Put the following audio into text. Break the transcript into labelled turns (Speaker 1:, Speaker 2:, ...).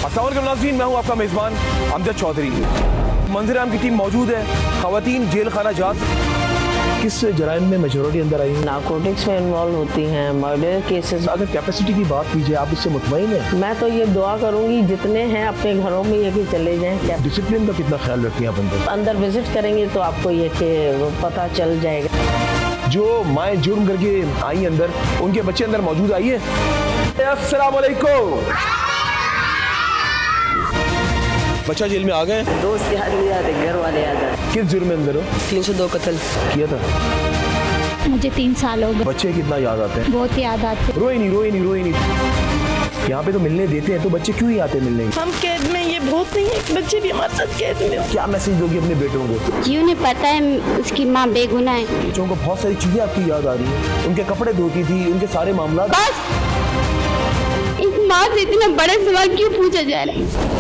Speaker 1: अस्सलाम वालेकुम नाज़रीन, मैं हूं आपका मेज़बान अमजद चौधरी। मंजर आम की टीम मौजूद है। ख़वातीन जेल खाना जात किस जराइम में मेजॉरिटी अंदर आई?
Speaker 2: नारकोटिक्स में इन्वॉल्व होती हैं, मर्डर केसेस।
Speaker 1: अगर कैपेसिटी की बात कीजिए, आप इससे मुतमईन है?
Speaker 2: मैं तो ये दुआ करूंगी जितने हैं अपने घरों में ये कि चले जाएं। क्या
Speaker 1: डिसिप्लिन का कितना ख्याल रखती हैं आप अंदर?
Speaker 2: अंदर विजिट करेंगे तो आपको ये कि पता चल जाएगा।
Speaker 1: जो माएँ जुर्म करके आई अंदर, उनके बच्चे अंदर मौजूद आई है। अस्सलाम वालेकुम। बच्चा जेल में आ गए?
Speaker 2: दोस्त यार भी आते, घर वाले आ जाते।
Speaker 1: किस जुर्म में अंदर हो?
Speaker 2: 302 कत्ल
Speaker 1: किया था।
Speaker 3: मुझे 3 साल हो गए।
Speaker 1: बच्चे कितना याद आते हैं?
Speaker 3: बहुत याद आते।
Speaker 1: रोई नहीं। यहाँ पे तो मिलने देते हैं, तो बच्चे क्यों ही आते मिलने?
Speaker 2: हम कैद में, ये बहुत नहीं है, बच्चे भी हमारे साथ कैद में।
Speaker 1: क्या मैसेज दोगे अपने बेटों को?
Speaker 3: क्यों नहीं पता है उसकी माँ बेगुनाह है।
Speaker 1: बच्चों को बहुत सारी चीजें आपकी याद आ रही है। उनके कपड़े धोती थी, उनके सारे मामला।
Speaker 3: बस एक माँ से इतना बड़ा सवाल क्यों पूछा जा रहा है?